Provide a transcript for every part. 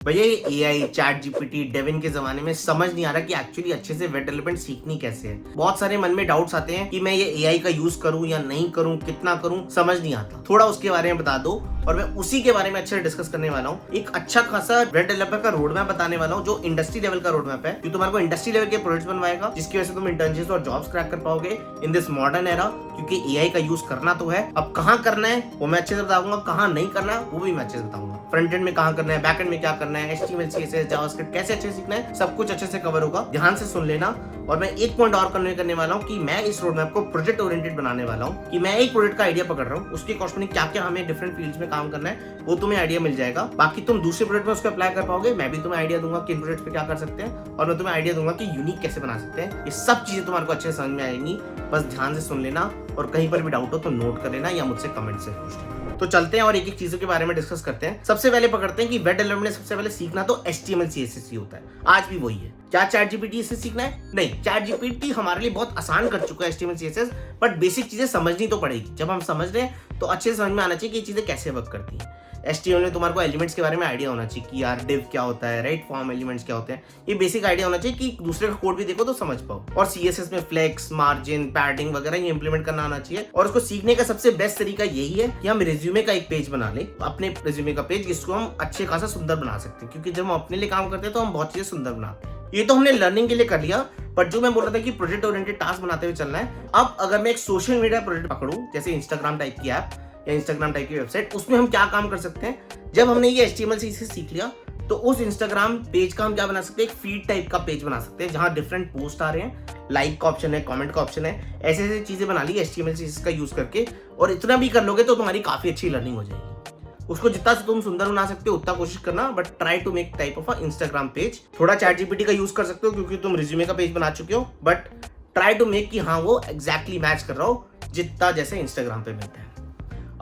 भैया ये AI, chat GPT, Devine के जमाने में समझ नहीं आ रहा कि एक्चुअली अच्छे से वेब डेवलपमेंट सीखनी कैसे है। बहुत सारे मन में डाउट्स आते हैं कि मैं ये एआई का यूज करूं या नहीं करूं, कितना करूं, समझ नहीं आता। थोड़ा उसके बारे में बता दो और मैं उसी के बारे में अच्छे से डिस्कस करने वाला हूँ। एक अच्छा खासा वेब डेवलपर का रोड मैप बताने वाला हूँ जो इंडस्ट्री लेवल का रोड मैप है, जो तुम्हारे को इंडस्ट्री लेवल के प्रोजेक्ट्स बनवाएगा, जिसकी वजह से तुम इंटर्नशिप्स और जॉब्स क्रैक कर पाओगे इन दिस मॉडर्न एरा। क्योंकि एआई का यूज करना तो है, अब कहाँ करना है वो मैं अच्छे से बताऊंगा, कहाँ नहीं करना है वो भी मैं अच्छे से बताऊंगा। फ्रंट एंड में कहाँ करना है, बैक एंड में क्या करना है, HTML CSS जावास्क्रिप्ट कैसे अच्छे से सीखना है, सब कुछ अच्छे से कवर होगा। ध्यान से सुन लेना। और मैं एक पॉइंट और करने वाला हूँ कि मैं इस रोड मैप को प्रोजेक्ट ओरिएंटेड बनाने वाला हूँ, कि मैं एक प्रोजेक्ट का आइडिया पकड़ रहा हूँ, उसके कॉस्मेटिक क्या क्या हमें डिफरेंट फील्ड्स में काम करना है वो तुम्हें आइडिया मिल जाएगा। बाकी तुम दूसरे प्रोजेक्ट में उसको अप्लाई कर पाओगे, मैं भी तुम्हें आइडिया दूंगा कि इन प्रोजेक्ट पे क्या कर सकते हैं, और मैं तुम्हें आइडिया दूंगा कि यूनिक कैसे बना सकते हैं। ये सब चीजें तुम्हारे को अच्छे से समझ में आएंगी, बस ध्यान से सुन लेना और कहीं पर भी डाउट हो तो नोट कर लेना या मुझसे कमेंट से पूछ लेना। तो चलते हैं और एक एक चीजों के बारे में डिस्कस करते हैं। सबसे पहले पकड़ते हैं कि वेब डेवलपमेंट में सबसे पहले सीखना तो HTML CSS ही होता है, आज भी वही है। क्या चैट जीपीटी से सीखना है? नहीं, चैट जीपीटी हमारे लिए बहुत आसान कर चुका है HTML CSS, बट बेसिक चीजें समझनी तो पड़ेगी। जब हम समझ रहे हैं तो अच्छे से समझ में आना चाहिए कि ये चीजें कैसे वर्क करती हैं। HTML में तुम्हारे को एलिमेंट्स के बारे में आइडिया होना चाहिए कि यार डिव क्या होता है, राइट, फॉर्म एलिमेंट्स क्या होते हैं, ये बेसिक आइडिया होना चाहिए कि दूसरे का कोड भी देखो तो समझ पाओ। और CSS में फ्लेक्स, मार्जिन, पैडिंग वगैरह ये इंप्लीमेंट करना आना चाहिए। और उसको सीखने का सबसे बेस्ट तरीका यही है कि हम रिज्यूमे का एक पेज बना ले, अपने रिज्यूमे का पेज, जिसको हम अच्छे खासा सुंदर बना सकते हैं। क्योंकि जब हम अपने लिए काम करते हैं तो हम बहुत चीजें सुंदर बनाते हैं। ये तो हमने लर्निंग के लिए कर लिया, पर जो मैं बोल रहा था कि प्रोजेक्ट ओरिएंटेड टास्क बनाते हुए चलना है। अब अगर मैं एक सोशल मीडिया प्रोजेक्ट पकड़ूं, जैसे इंस्टाग्राम टाइप की ऐप या इंस्टाग्राम टाइप की वेबसाइट, उसमें हम क्या काम कर सकते हैं। जब हमने ये HTML CSS सीख लिया तो उस इंस्टाग्राम पेज का हम क्या बना सकते हैं, एक फीड टाइप का पेज बना सकते हैं जहां डिफरेंट पोस्ट आ रहे हैं, लाइक का ऑप्शन है, कमेंट का ऑप्शन है, ऐसे ऐसे चीजें बना ली HTML CSS का यूज करके। और इतना भी कर लोगे तो तुम्हारी काफी अच्छी लर्निंग हो जाएगी। उसको जितना तुम सुंदर बना सकते हो उतना कोशिश करना, but try to make type of a Instagram page. थोड़ा चैट जीपीटी का यूज कर सकते हो क्योंकि तुम रिज्यूमे का पेज बना चुके हो, बट ट्राई टू मेक कि हाँ वो एग्जैक्टली मैच कर रहा हो जितना जैसे इंस्टाग्राम पे मिलता है।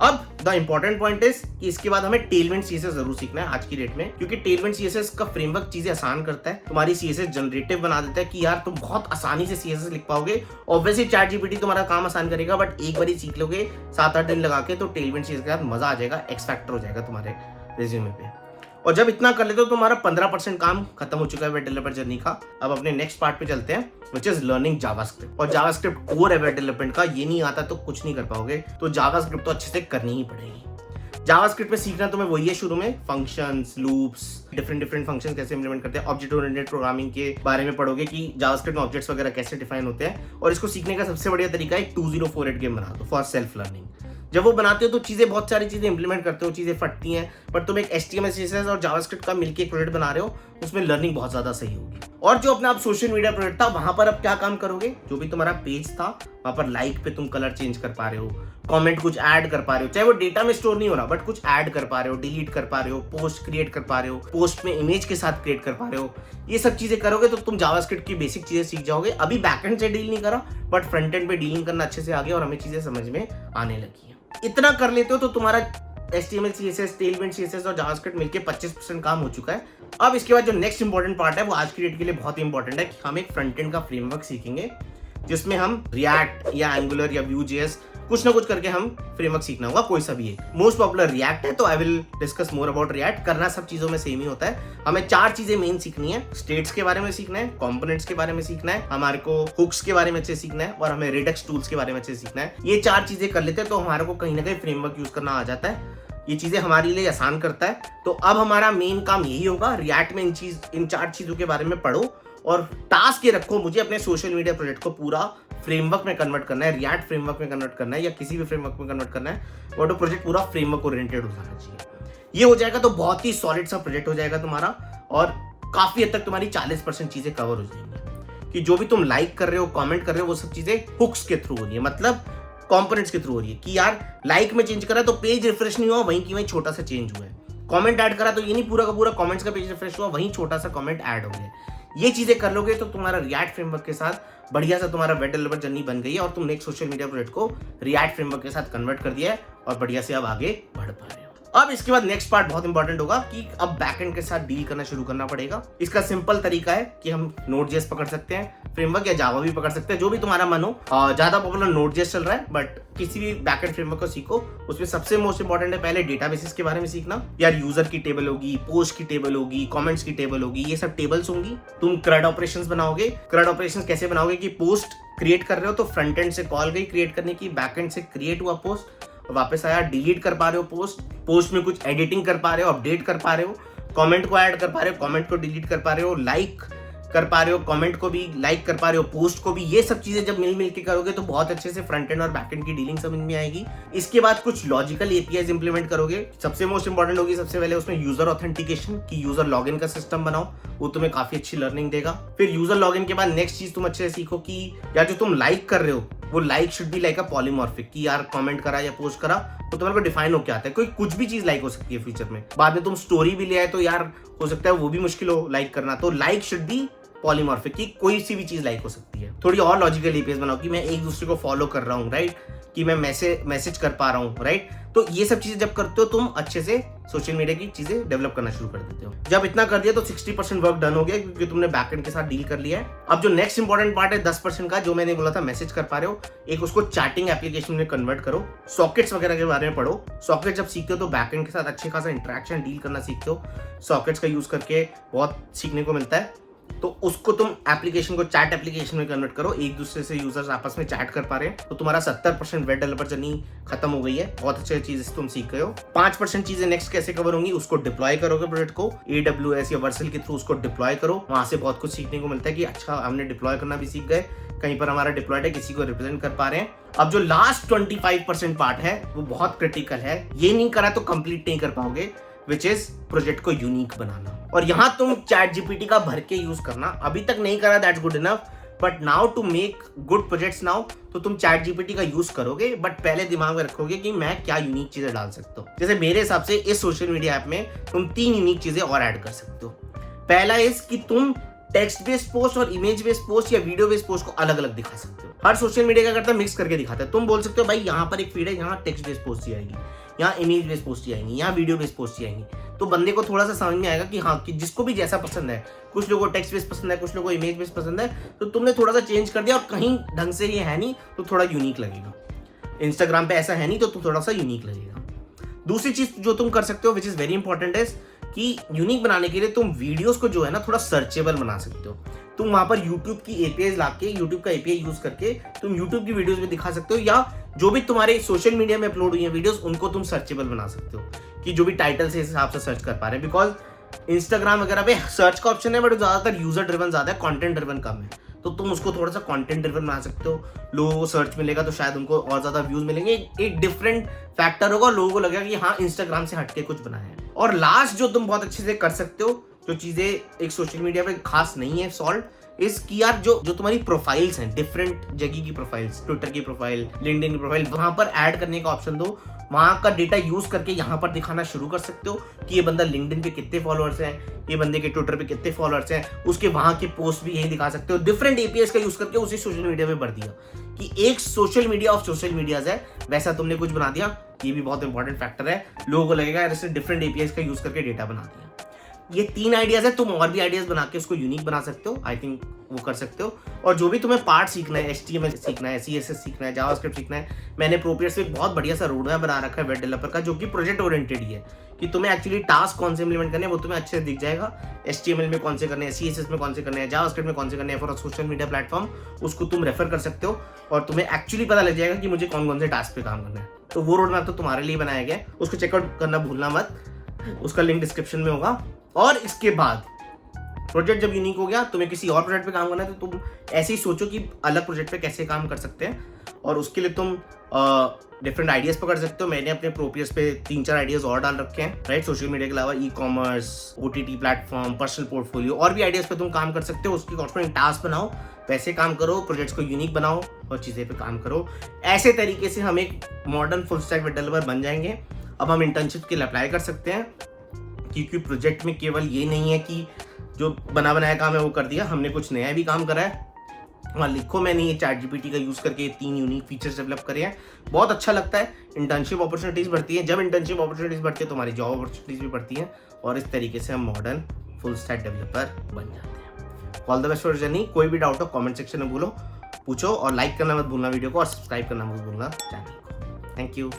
अब द इंपॉर्टेंट पॉइंट इज कि इसके बाद हमें टेलमेंट CSS जरूर सीखना है आज की डेट में, क्योंकि टेलमेंट CSS का फ्रेमवर्क चीजें आसान करता है, तुम्हारी CSS जनरेटिव बना देता है कि यार तुम बहुत आसानी से CSS लिख पाओगे। ऑब्वियसली चैट जीपीटी तुम्हारा काम आसान करेगा, बट एक बार ही सीख लोगे 7-8 दिन लगा के तो टेलमेंट CSS के साथ मजा आ जाएगा, एक्स फैक्टर हो जाएगा तुम्हारे रिज्यूमे पे। और जब इतना कर लेते हो तो तुम्हारा 15% काम खत्म हो चुका है वेब डेवलपर जर्नी का। अब अपने नेक्स्ट पार्ट पे चलते हैं, व्हिच इज लर्निंग जावास्क्रिप्ट। और जावास्क्रिप्ट कोर है वेब डेवलपमेंट का, ये नहीं आता तो कुछ नहीं कर पाओगे, तो जावास्क्रिप्ट तो अच्छे से करनी ही पड़ेगी। जावास्क्रिप्ट में सीखना तुम्हें वही है शुरू में, फंक्शंस, लूप्स, डिफरेंट फंक्शंस कैसे इंप्लीमेंट करते हैं, ऑब्जेक्ट ओरिएंटेड प्रोग्रामिंग के बारे में पढ़ोगे कि जावास्क्रिप्ट में ऑब्जेक्ट्स वगैरह कैसे डिफाइन होते हैं। और इसको सीखने का सबसे बढ़िया तरीका है 2048 गेम बना दो फॉर सेल्फ लर्निंग। जब वो बनाते हो तो चीजें, बहुत सारी चीजें इंप्लीमेंट करते हो, चीजें फटती हैं, बट तुम एक HTML CSS और जावास्क्रिप्ट का मिलकर एक प्रोजेक्ट बना रहे हो, उसमें लर्निंग बहुत ज्यादा सही होगी। और जो अपना आप सोशल मीडिया प्रोजेक्ट था वहां पर अब क्या काम करोगे, जो भी तुम्हारा पेज था वहां पर लाइक पे तुम कलर चेंज कर पा रहे हो, कमेंट कुछ ऐड कर पा रहे हो, चाहे वो डेटा में स्टोर नहीं हो रहा बट कुछ ऐड कर पा रहे हो, डिलीट कर पा रहे हो, पोस्ट क्रिएट कर पा रहे हो, पोस्ट में इमेज के साथ क्रिएट कर पा रहे हो, ये सब चीजें करोगे तो तुम जावास्क्रिप्ट की बेसिक चीजें सीख जाओगे। अभी बैकएंड से डील नहीं करा, बट फ्रंट एंड पे डीलिंग करना अच्छे से आ गया और हमें चीजें समझ में आने लगी है। इतना कर लेते हो तो तुम्हारा HTML CSS, टेलमेंट CSS और जावास्क्रिप्ट मिलके 25% काम हो चुका है। अब इसके बाद जो नेक्स्ट इंपॉर्टेंट पार्ट है वो आज की डेट के लिए बहुत ही इंपॉर्टेंट है कि हम एक फ्रंट एंड का फ्रेमवर्क सीखेंगे, जिसमें हम रिएक्ट या एंगुलर या Vue.js कुछ ना कुछ करके हम फ्रेमवर्क सीखना होगा, कोई सा भी है। मोस्ट पॉपुलर रिएक्ट है, तो I will discuss more about react. करना सब चीजों में सेम ही होता है। हमें 4 चीजें मेन सीखनी है, स्टेट्स के बारे में सीखना है, कंपोनेंट्स के बारे में सीखना है, हमारे को हुक्स के बारे में अच्छे सीखना है, और हमें रिडक्स टूल्स के बारे में अच्छे सीखना है। ये 4 चीजें कर लेते हैं तो हमारे को कहीं ना कहीं फ्रेमवर्क यूज करना आ जाता है, ये चीजें हमारे लिए आसान करता है। तो अब हमारा मेन काम यही होगा, रिएक्ट में इन 4 चीजों के बारे में पढ़ो और टास्क ये रखो, मुझे अपने सोशल मीडिया प्रोजेक्ट को पूरा फ्रेमवर्क में कन्वर्ट करना है, रिएक्ट फ्रेमवर्क में कन्वर्ट करना है या किसी भी फ्रेमवर्क में कन्वर्ट करना है, और तो प्रोजेक्ट पूरा फ्रेमवर्क ओरिएंटेड हो जाना चाहिए। ये हो जाएगा तो बहुत ही सॉलिड सा प्रोजेक्ट हो जाएगा तुम्हारा, और काफी हद तक तुम्हारी 40% चीजें कवर हो जाएंगी। कि जो भी तुम लाइक कर रहे हो, कमेंट कर रहे हो, वो सब चीजें हुक्स के थ्रू हो रही है, मतलब कंपोनेंट्स के थ्रू हो रही है। कि यार लाइक में चेंज करा तो पेज रिफ्रेश नहीं हुआ, वहीं की वहीं छोटा सा चेंज हुआ है। कमेंट ऐड करा तो ये नहीं पूरा का पूरा कमेंट्स का पेज रिफ्रेश हुआ, वहीं छोटा सा कमेंट ऐड हो गया। ये चीजें कर लोगे तो तुम्हारा रिएक्ट फ्रेमवर्क के साथ बढ़िया सा तुम्हारा वेब डेवलपर जर्नी बन गई है, और तुमने एक सोशल मीडिया प्रोजेक्ट को रिएक्ट फ्रेमवर्क के साथ कन्वर्ट कर दिया है और बढ़िया से अब आगे बढ़ पा रहे हो। अब इसके बाद नेक्स्ट पार्ट बहुत इंपॉर्टेंट होगा कि अब बैकएंड के साथ डील करना शुरू करना पड़ेगा। इसका सिंपल तरीका है कि हम Node.js पकड़ सकते हैं फ्रेमवर्क, या जावा भी पकड़ सकते हैं, जो भी तुम्हारा मन हो। ज्यादा पॉपुलर Node.js चल रहा है, बट किसी भी बैकएंड फ्रेमवर्क को सीखो। उसमें सबसे मोस्ट इंपॉर्टेंट है पहले डेटाबेसेस के बारे में सीखना। यार यूजर की टेबल होगी, पोस्ट की टेबल होगी, कमेंट्स की टेबल होगी, ये सब टेबल्स होंगी। तुम CRUD ऑपरेशंस बनाओगे। CRUD ऑपरेशंस कैसे बनाओगे कि पोस्ट क्रिएट कर रहे हो तो फ्रंट एंड से कॉल गई क्रिएट करने की, बैक एंड से क्रिएट हुआ पोस्ट, वापस आया, डिलीट कर पा रहे हो पोस्ट में कुछ एडिटिंग कर पा रहे हो, अपडेट कर पा रहे हो, कमेंट को ऐड कर पा रहे हो, कमेंट को डिलीट कर पा रहे हो, लाइक कर पा रहे हो, कमेंट को भी लाइक कर पा रहे हो, पोस्ट को भी। ये सब चीजें जब मिल के करोगे तो बहुत अच्छे से फ्रंट एंड और बैक एंड की डीलिंग समझ में आएगी। इसके बाद कुछ लॉजिकल एपीआईज इंप्लीमेंट करोगे। सबसे मोस्ट इंपॉर्टेंट होगी सबसे पहले उसमें यूजर ऑथेंटिकेशन की यूजर लॉगिन का सिस्टम बनाओ, वो तुम्हें काफी अच्छी लर्निंग देगा। फिर यूजर लॉगिन के बाद नेक्स्ट चीज तुम अच्छे से सीखो कि यार जो तुम लाइक कर रहे हो वो like should be like a polymorphic, कि यार कमेंट करा या पोस्ट करा तो तुम्हारे को डिफाइन हो क्या आता है। कोई कुछ भी चीज लाइक हो सकती है फ्यूचर में। बाद में तुम स्टोरी भी ले आए तो यार हो सकता है वो भी मुश्किल हो लाइक करना, तो लाइक शुड बी पॉलीमॉर्फिक, की कोई सी भी चीज लाइक हो सकती है। थोड़ी और लॉजिकल एपीआईज बनाओ कि मैं एक दूसरे को फॉलो कर रहा हूँ, राइट, कि मैं मैसेज कर पा रहा हूँ, राइट। तो ये सब चीजें जब करते हो तुम अच्छे से सोशल मीडिया की चीजें डेवलप करना शुरू कर देते हो। जब इतना कर दिया तो 60% वर्क डन हो गया, क्योंकि तुमने बैकएंड के साथ डील कर लिया है। अब जो नेक्स्ट इंपॉर्टेंट पार्ट है 10% का, जो मैंने बोला था मैसेज कर पा रहे हो, एक उसको चैटिंग एप्लीकेशन में कन्वर्ट करो। सॉकेट्स वगैरह के बारे में पढ़ो। सॉकेट जब सीखते हो तो बैकएंड के साथ अच्छे खासा इंटरेक्शन डील करना सीखते हो। सॉकेट्स का यूज करके बहुत सीखने को मिलता है। तो उसको तुम एप्लीकेशन को चैट एप्लीकेशन में कन्वर्ट करो। एक दूसरे से यूजर्स आपस में चैट कर पा रहे हैं तो तुम्हारा 70% वेब डेवलपर जर्नी खत्म हो गई है। बहुत अच्छी चीज तुम सीख गए हो। 5% चीजें नेक्स्ट कैसे कवर होंगी, उसको डिप्लॉय करोगे प्रोजेक्ट को AWS या वर्सल के थ्रू, उसको डिप्लॉय करो। वहां से बहुत कुछ सीखने को मिलता है कि अच्छा हमने डिप्लॉय करना भी सीख गए, कहीं पर हमारा डिप्लॉयड है, किसी को रिप्रेजेंट कर पा रहे हैं। अब जो लास्ट 25% पार्ट है वो बहुत क्रिटिकल है। ये नहीं करा तो कंप्लीट नहीं कर पाओगे, विच इज प्रोजेक्ट को यूनिक बनाना। और यहां तुम चैट जीपीटी का भर के यूज करना। अभी तक नहीं करा, that's good enough, but now to make good projects now तो तुम चैट जीपीटी का यूज करोगे, बट पहले दिमाग में रखोगे कि मैं क्या यूनिक चीजें डाल सकता हूँ। जैसे मेरे हिसाब से इस सोशल मीडिया ऐप में तुम 3 यूनिक चीजें और ऐड कर सकते हो। पहला इस कि तुम टेक्स्ट बेस्ड पोस्ट और इमेज बेस्ड पोस्ट या वीडियो बेस्ड पोस्ट को अलग अलग दिखा सकते हो। हर सोशल मीडिया क्या करता है, मिक्स करके दिखाता है। तुम बोल सकते हो भाई यहाँ पर एक फीड है, यहाँ टेक्स्ट बेस्ड पोस्ट ही आएगी, यहाँ इमेज बेस्ड पोस्ट ही आएंगी, यहाँ वीडियो बेस्ड पोस्ट ही आएंगी। तो बंदे को थोड़ा सा समझ में आएगा कि हाँ, कि जिसको भी जैसा पसंद है, कुछ लोगों को टेक्स्ट बेस्ड पसंद है, कुछ लोगों को इमेज बेस्ड पसंद है, तो तुमने थोड़ा सा चेंज कर दिया और कहीं ढंग से ये है नहीं तो थोड़ा यूनिक लगेगा। इंस्टाग्राम पे ऐसा है नहीं तो थोड़ा सा यूनिक लगेगा। दूसरी चीज जो तुम कर सकते हो विच इज वेरी इंपॉर्टेंट है कि यूनिक बनाने के लिए तुम वीडियोस को जो है ना थोड़ा सर्चेबल बना सकते हो। तुम वहां पर YouTube की एपीआई लाके, YouTube का एपीआई यूज करके तुम YouTube की वीडियोस में दिखा सकते हो, या जो भी तुम्हारे सोशल मीडिया में अपलोड हुई है वीडियोस उनको तुम सर्चेबल बना सकते हो कि जो भी टाइटल से इस हिसाब से सर्च कर पा रहे हैं। बिकॉज इंस्टाग्राम वगैरह पे सर्च का ऑप्शन है बट ज्यादातर यूजर ड्रिवन ज्यादा है, कंटेंट ड्रिवन कम है। तो तुम उसको थोड़ा सा कंटेंट ड्रिवन बना सकते हो। लोगों को सर्च मिलेगा तो शायद उनको और ज्यादा व्यूज मिलेंगे, एक डिफरेंट फैक्टर होगा, लोगों को लगेगा कि हाँ इंस्टाग्राम से हटके कुछ बनाया है। और लास्ट जो तुम बहुत अच्छे से कर सकते हो, जो चीजें एक सोशल मीडिया पे खास नहीं है सॉल्व, इस कि यार जो तुम्हारी प्रोफाइल्स हैं, डिफरेंट जगह की प्रोफाइल्स, ट्विटर की प्रोफाइल, लिंक्डइन की प्रोफाइल, वहां पर ऐड करने का ऑप्शन दो। वहां का डेटा यूज करके यहाँ पर दिखाना शुरू कर सकते हो कि ये बंदा लिंक्डइन पे कितने फॉलोअर्स हैं, ये बंदे के ट्विटर पे कितने फॉलोअर्स हैं, उसके वहां के पोस्ट भी यही दिखा सकते हो। डिफरेंट एपीआईज का यूज करके उसी सोशल मीडिया में भर दिया कि एक social media of social medias है, वैसा तुमने कुछ बना दिया। ये भी बहुत इंपॉर्टेंट फैक्टर है। लोगों को लगेगा ऐसे डिफरेंट एपीआईज का यूज करके डेटा बना दिया। ये 3 आइडियाज है। तुम और भी आइडियाज बना के उसको यूनिक बना सकते हो। आई थिंक वो कर सकते हो। और जो भी तुम्हें पार्ट सीखना है, HTML सीखना है, CSS सीखना है, जावास्क्रिप्ट सीखना है, मैंने प्रोपियर्स पे एक बहुत बढ़िया सा रोड मैप बना रखा है वेब डेवलपर का, जो कि प्रोजेक्ट ओरिएंटेड ही है कि तुम्हें एक्चुअली टास्क कौन से इंप्लीमेंट करने हैं वो तुम्हें अच्छे से दिख जाएगा। HTML में कौन से करने हैं, CSS में कौन से करने हैं, जावास्क्रिप्ट में कौन से करने हैं फॉर सोशल मीडिया प्लेटफॉर्म, उसको तुम रेफर कर सकते हो और तुम्हें एक्चुअली पता लग जाएगा कि मुझे कौन कौन से टास्क पे काम करना है। तो वो रोड मैप तो तुम्हारे लिए बनाया गया है, उसको चेकआउट करना भूलना मत, उसका लिंक डिस्क्रिप्शन में होगा। और इसके बाद प्रोजेक्ट जब यूनिक हो गया, तुम्हें किसी और प्रोजेक्ट पे काम करना है तो तुम ऐसे ही सोचो कि अलग प्रोजेक्ट पे कैसे काम कर सकते हैं, और उसके लिए तुम डिफरेंट आइडियाज पकड़ सकते हो। मैंने अपने प्रोपियर्स पे 3-4 आइडियाज और डाल रखे हैं, राइट। सोशल मीडिया के अलावा e-commerce, OTT platform, personal portfolio, और भी आइडियाज पे तुम काम कर सकते हो। उसकी कॉर्पोरेट टास्क बनाओ, वैसे काम करो, प्रोजेक्ट्स को यूनिक बनाओ और चीजें पे काम करो। ऐसे तरीके से हम एक modern full stack web developer बन जाएंगे। अब हम इंटर्नशिप के लिए अप्लाई कर सकते हैं, क्योंकि प्रोजेक्ट में केवल ये नहीं है कि जो बना बनाया काम है वो कर दिया, हमने कुछ नया भी काम करा है। वहाँ लिखो मैंने ये चैट जीपीटी का यूज करके 3 यूनिक फीचर्स डेवलप करे हैं। बहुत अच्छा लगता है। इंटर्नशिप अपॉर्चुनिटीज बढ़ती है, जब इंटर्नशिप अपॉर्चुनिटीज बढ़ती है तो हमारी जॉब अपॉर्चुनिटीज भी बढ़ती हैं और इस तरीके से हम मॉडर्न फुल स्टैक डेवलपर बन जाते हैं। All the best for journey. कोई भी डाउट हो कमेंट सेक्शन में पूछो और लाइक करना मत भूलना वीडियो को और सब्सक्राइब करना मत भूलना चैनल को। Thank you.